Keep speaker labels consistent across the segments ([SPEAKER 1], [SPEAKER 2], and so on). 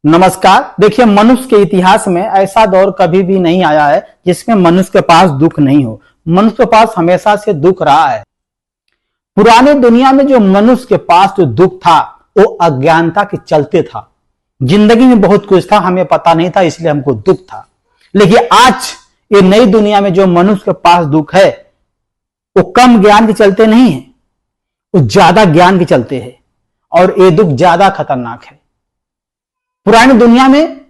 [SPEAKER 1] नमस्कार। देखिए, मनुष्य के इतिहास में ऐसा दौर कभी भी नहीं आया है जिसमें मनुष्य के पास दुख नहीं हो। मनुष्य के पास हमेशा से दुख रहा है। पुराने दुनिया में जो मनुष्य के पास जो दुख था वो अज्ञानता के चलते था। जिंदगी में बहुत कुछ था, हमें पता नहीं था, इसलिए हमको दुख था। लेकिन आज ये नई दुनिया में जो मनुष्य के पास दुख है वो कम ज्ञान के चलते नहीं है, वो ज्यादा ज्ञान के चलते है और ये दुख ज्यादा खतरनाक है। पुरानी दुनिया में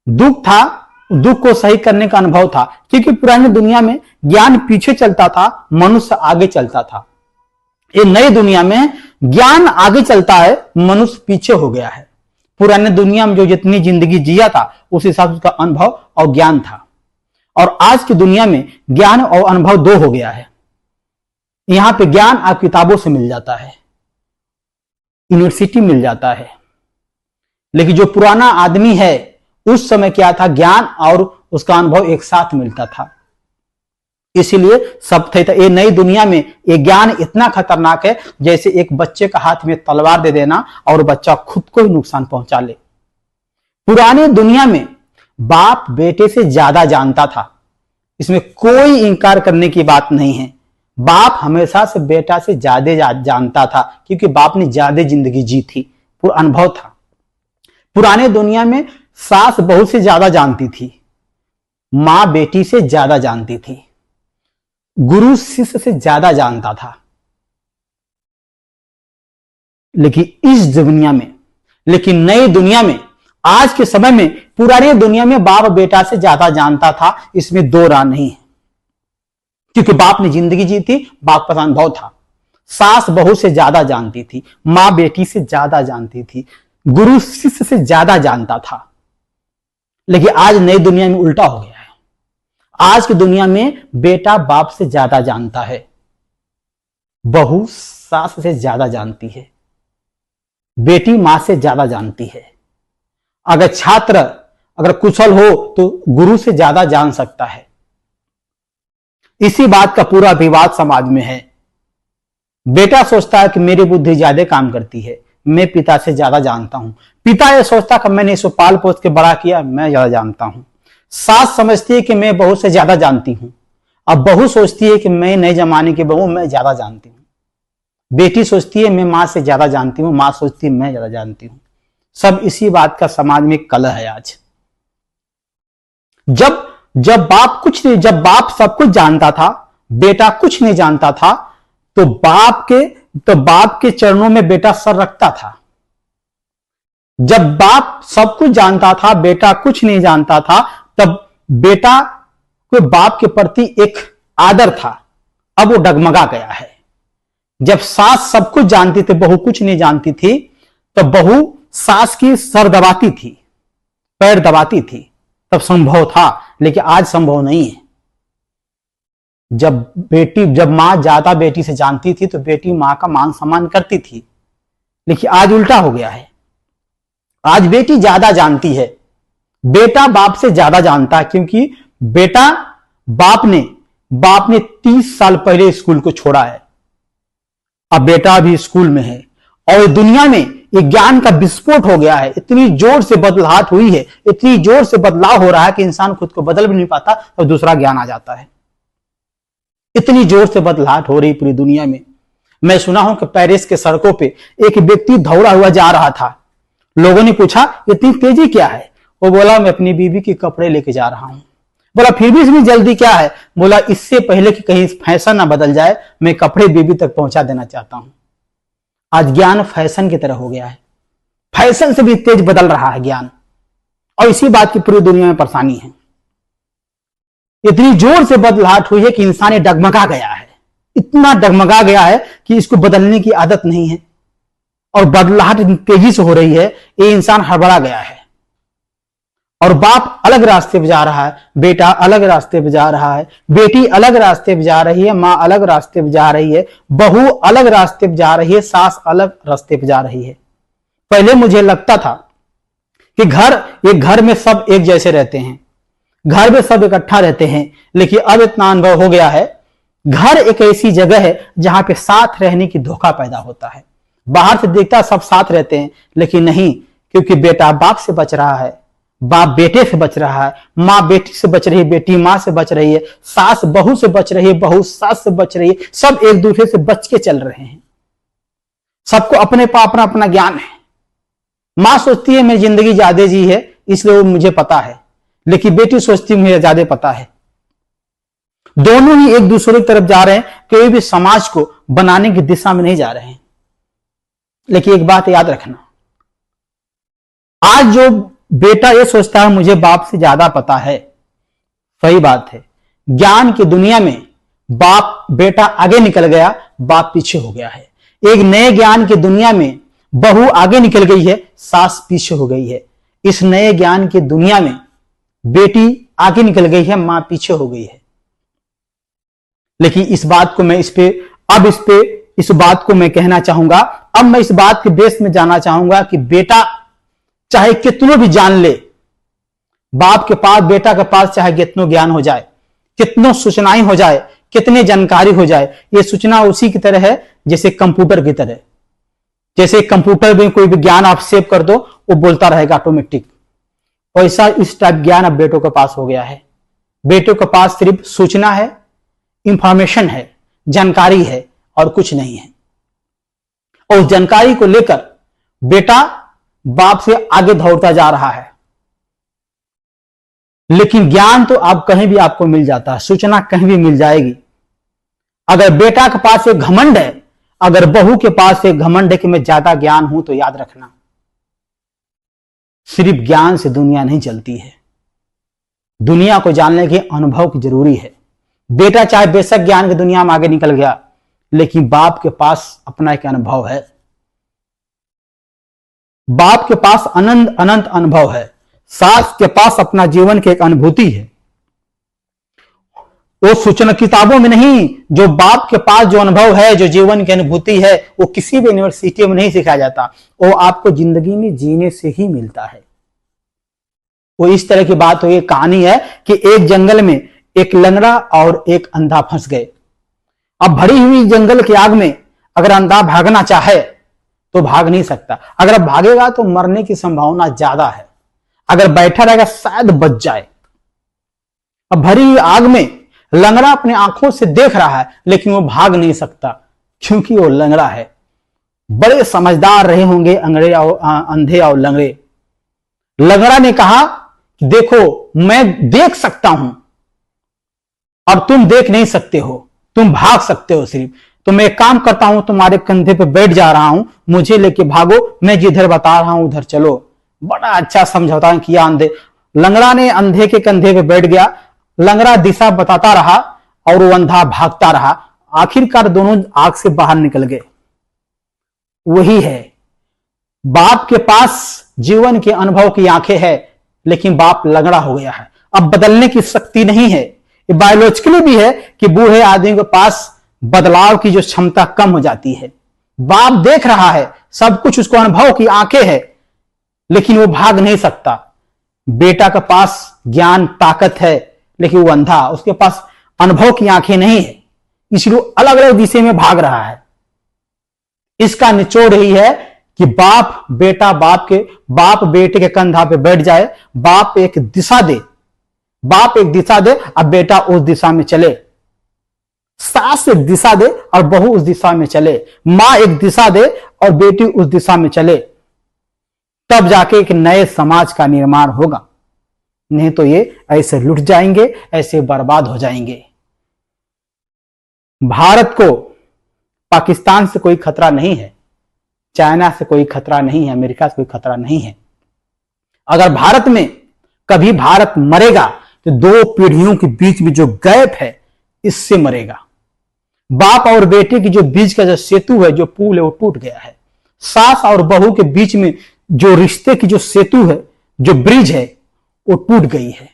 [SPEAKER 1] दुख था, दुख को सही करने का अनुभव था, क्योंकि पुरानी दुनिया में ज्ञान पीछे चलता था, मनुष्य आगे चलता था। ये नई दुनिया में ज्ञान आगे चलता है, मनुष्य पीछे हो गया है। पुरानी दुनिया में जो जितनी जिंदगी जिया था उस हिसाब से उसका अनुभव और ज्ञान था, और आज की दुनिया में ज्ञान और अनुभव दो हो गया है। यहां पे ज्ञान आप किताबों से मिल जाता है, यूनिवर्सिटी मिल जाता है, लेकिन जो पुराना आदमी है उस समय क्या था, ज्ञान और उसका अनुभव एक साथ मिलता था। इसीलिए सब थे। ये नई दुनिया में ये ज्ञान इतना खतरनाक है जैसे एक बच्चे का हाथ में तलवार दे देना और बच्चा खुद को ही नुकसान पहुंचा ले। पुरानी दुनिया में बाप बेटे से ज्यादा जानता था, इसमें कोई इंकार करने की बात नहीं है। बाप हमेशा से बेटा से ज्यादा जानता था, क्योंकि बाप ने ज्यादा जिंदगी जी थी, पूरा अनुभव था। पुराने दुनिया में सास बहू से ज्यादा जानती थी, मां बेटी से ज्यादा जानती थी, गुरु शिष्य से ज्यादा जानता था। लेकिन नई दुनिया में, आज के समय में, पुरानी दुनिया में बाप बेटा से ज्यादा जानता था, इसमें दो राह नहीं है, क्योंकि बाप ने जिंदगी जी थी, बाप का अनुभव था। सास बहू से ज्यादा जानती थी, मां बेटी से ज्यादा जानती थी, गुरु शिष्य से ज्यादा जानता था। लेकिन आज नई दुनिया में उल्टा हो गया है। आज की दुनिया में बेटा बाप से ज्यादा जानता है, बहू सास से ज्यादा जानती है, बेटी मां से ज्यादा जानती है। अगर छात्र अगर कुशल हो तो गुरु से ज्यादा जान सकता है। इसी बात का पूरा विवाद समाज में है। बेटा सोचता है कि मेरी बुद्धि ज्यादा काम करती है, मैं पिता से ज्यादा जानता हूं। पिता यह सोचता कि मैंने इसको पाल पोस के बड़ा किया, मैं ज्यादा जानता हूं। सास समझती है कि मैं बहू से ज्यादा जानती हूं। अब बहू सोचती है कि मैं नए जमाने की बहू, मैं ज्यादा जानती हूं। बेटी सोचती है मैं मां से ज्यादा जानती हूं, मां सोचती है मैं ज्यादा जानती हूं। सब इसी बात का समाज में कलह है आज। जब बाप सब कुछ जानता था, बेटा कुछ नहीं जानता था, तो बाप के चरणों में बेटा सर रखता था। जब बाप सब कुछ जानता था, बेटा कुछ नहीं जानता था, तब बेटा को बाप के प्रति एक आदर था। अब वो डगमगा गया है। जब सास सब कुछ जानती थी, बहू कुछ नहीं जानती थी, तब बहू सास की सर दबाती थी, पैर दबाती थी, तब संभव था। लेकिन आज संभव नहीं है। जब मां ज्यादा बेटी से जानती थी तो बेटी मां का मान सम्मान करती थी, लेकिन आज उल्टा हो गया है। आज बेटी ज्यादा जानती है, बेटा बाप से ज्यादा जानता है, क्योंकि बाप ने 30 साल पहले स्कूल को छोड़ा है, अब बेटा भी स्कूल में है। और दुनिया में ये ज्ञान का विस्फोट हो गया है। इतनी जोर से बदलाहट हुई है, इतनी जोर से बदलाव हो रहा है कि इंसान खुद को बदल भी नहीं पाता और दूसरा ज्ञान आ जाता है। इतनी जोर से बदलाहट हो रही पूरी दुनिया में। मैं सुना हूं कि पेरिस के सड़कों पे एक व्यक्ति दौड़ा हुआ जा रहा था। लोगों ने पूछा इतनी तेजी क्या है? वो बोला मैं अपनी बीवी के कपड़े लेके जा रहा हूं। बोला फिर भी इसमें जल्दी क्या है? बोला इससे पहले कि कहीं फैशन ना बदल जाए, मैं कपड़े बीवी तक पहुंचा देना चाहता हूं। आज ज्ञान फैशन की तरह हो गया है, फैशन से भी तेज बदल रहा है ज्ञान, और इसी बात की पूरी दुनिया में परेशानी है। इतनी जोर से बदलाहट हुई है कि इंसान डगमगा गया है, इतना डगमगा गया है कि इसको बदलने की आदत नहीं है, और बदलाहट तेजी से हो रही है, ये इंसान हड़बड़ा गया है। और बाप अलग रास्ते पे जा रहा है, बेटा अलग रास्ते पे जा रहा है, बेटी अलग रास्ते पे जा रही है, मां अलग रास्ते पे जा रही है, बहू अलग रास्ते पे जा रही है, सास अलग रास्ते पे जा रही है। पहले मुझे लगता था कि घर में सब एक जैसे रहते हैं, घर में सब इकट्ठा रहते हैं, लेकिन अब इतना अनुभव हो गया है, घर एक ऐसी जगह है जहां पे साथ रहने की धोखा पैदा होता है। बाहर से देखता सब साथ रहते हैं, लेकिन नहीं, क्योंकि बेटा बाप से बच रहा है, बाप बेटे से बच रहा है, माँ बेटी से बच रही है, बेटी माँ से बच रही है, सास बहू से बच रही है, बहू सास से बच रही है। सब एक दूसरे से बच के चल रहे हैं। सबको अपने अपना अपना ज्ञान है। माँ सोचती है मेरी जिंदगी ज्यादा जी है इसलिए वो मुझे पता है, लेकिन बेटी सोचती है मुझे ज्यादा पता है। दोनों ही एक दूसरे की तरफ जा रहे हैं, कोई भी समाज को बनाने की दिशा में नहीं जा रहे हैं। लेकिन एक बात याद रखना, आज जो बेटा ये सोचता है मुझे बाप से ज्यादा पता है, सही बात है। ज्ञान की दुनिया में बाप बेटा आगे निकल गया, बाप पीछे हो गया है। एक नए ज्ञान की दुनिया में बहू आगे निकल गई है, सास पीछे हो गई है। इस नए ज्ञान की दुनिया में बेटी आगे निकल गई है, मां पीछे हो गई है। लेकिन इस बात को मैं इस बात को मैं कहना चाहूंगा, अब मैं इस बात के बेस में जाना चाहूंगा कि बेटा चाहे कितनों भी जान ले, बाप के पास बेटा के पास चाहे कितनों ज्ञान हो जाए, कितनों सूचनाएं हो जाए, कितनी जानकारी हो जाए, ये सूचना उसी की तरह है जैसे कंप्यूटर की तरह। जैसे कंप्यूटर में कोई भी ज्ञान आप सेव कर दो वो बोलता रहेगा ऑटोमेटिक, वैसा इस टाइप ज्ञान अब बेटों के पास हो गया है। बेटों के पास सिर्फ सूचना है, इंफॉर्मेशन है, जानकारी है और कुछ नहीं है। और उस जानकारी को लेकर बेटा बाप से आगे दौड़ता जा रहा है। लेकिन ज्ञान तो आप कहीं भी आपको मिल जाता है, सूचना कहीं भी मिल जाएगी। अगर बेटा के पास एक घमंड है, अगर बहू के पास एक घमंड है कि मैं ज्यादा ज्ञान हूं, तो याद रखना सिर्फ ज्ञान से दुनिया नहीं चलती है। दुनिया को जानने के अनुभव की जरूरी है। बेटा चाहे बेशक ज्ञान की दुनिया में आगे निकल गया, लेकिन बाप के पास अपना एक अनुभव है। बाप के पास अनंत अनंत अनुभव है। सास के पास अपना जीवन की एक अनुभूति है। वो सूचना किताबों में नहीं, जो बाप के पास जो अनुभव है, जो जीवन की अनुभूति है, वो किसी भी यूनिवर्सिटी में नहीं सिखाया जाता। वो आपको जिंदगी में जीने से ही मिलता है। वो इस तरह की बात हुई, कहानी है कि एक जंगल में एक लंगड़ा और एक अंधा फंस गए। अब भरी हुई जंगल की आग में अगर अंधा भागना चाहे तो भाग नहीं सकता। अगर भागेगा तो मरने की संभावना ज्यादा है। अगर बैठा रहेगा शायद बच जाए। अब भरी हुई आग में लंगड़ा अपने आंखों से देख रहा है, लेकिन वो भाग नहीं सकता क्योंकि वो लंगड़ा है। बड़े समझदार रहे होंगे अंधे और लंगड़े। लंगड़ा ने कहा देखो मैं देख सकता हूं, अब तुम देख नहीं सकते हो, तुम भाग सकते हो सिर्फ। तो मैं एक काम करता हूं, तुम्हारे कंधे पे बैठ जा रहा हूं, मुझे लेके भागो, मैं जिधर बता रहा हूं उधर चलो। बड़ा अच्छा समझौता किया अंधे। लंगड़ा ने अंधे के कंधे पे बैठ गया। लंगड़ा दिशा बताता रहा और वो अंधा भागता रहा। आखिरकार दोनों आग से बाहर निकल गए। वही है, बाप के पास जीवन के अनुभव की आंखें हैं, लेकिन बाप लंगड़ा हो गया है। अब बदलने की शक्ति नहीं है। ये बायोलॉजिकली भी है कि बूढ़े आदमी के पास बदलाव की जो क्षमता कम हो जाती है। बाप देख रहा है सब कुछ, उसको अनुभव की आंखें है, लेकिन वो भाग नहीं सकता। बेटा के पास ज्ञान ताकत है, लेकिन वो अंधा, उसके पास अनुभव की आंखें नहीं है, इसलिए अलग अलग दिशा में भाग रहा है। इसका निचोड़ यही है कि बाप बेटे के कंधा पे बैठ जाए, बाप एक दिशा दे, अब बेटा उस दिशा में चले। सास एक दिशा दे और बहू उस दिशा में चले। मां एक दिशा दे और बेटी उस दिशा में चले, तब जाके एक नए समाज का निर्माण होगा। नहीं तो ये ऐसे लुट जाएंगे, ऐसे बर्बाद हो जाएंगे। भारत को पाकिस्तान से कोई खतरा नहीं है, चाइना से कोई खतरा नहीं है, अमेरिका से कोई खतरा नहीं है। अगर भारत में कभी भारत मरेगा तो 2 पीढ़ियों के बीच में जो गैप है इससे मरेगा। बाप और बेटे की जो बीच का जो सेतु है, जो पुल है, वो टूट गया है। सास और बहू के बीच में जो रिश्ते की जो सेतु है, जो ब्रिज है, वो टूट गई है।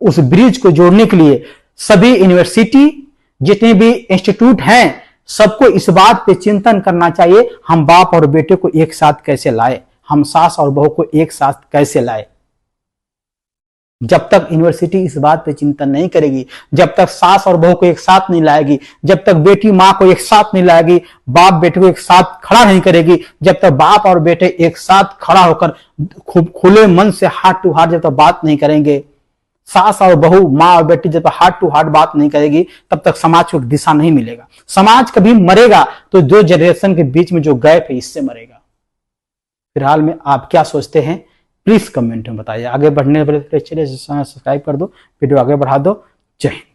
[SPEAKER 1] उस ब्रिज को जोड़ने के लिए सभी यूनिवर्सिटी, जितने भी इंस्टीट्यूट हैं, सबको इस बात पे चिंतन करना चाहिए, हम बाप और बेटे को एक साथ कैसे लाए, हम सास और बहू को एक साथ कैसे लाए। जब तक यूनिवर्सिटी इस बात पे चिंतन नहीं करेगी, जब तक सास और बहू को एक साथ नहीं लाएगी, जब तक बेटी माँ को एक साथ नहीं लाएगी, बाप बेटे को एक साथ खड़ा नहीं करेगी, जब तक बाप और बेटे एक साथ खड़ा होकर खुले मन से हार्ट टू हार्ट जब तक बात नहीं करेंगे, सास और बहू माँ और बेटी जब तक हार्ट टू हार्ट बात नहीं करेगी, तब तक समाज को दिशा नहीं मिलेगा। समाज कभी मरेगा तो दो जनरेशन के बीच में जो गैप है इससे मरेगा। फिलहाल में आप क्या सोचते हैं प्लीज कमेंट में बताइए। आगे बढ़ने वाले चलिए सब्सक्राइब कर दो, वीडियो आगे बढ़ा दो। जय हिंद।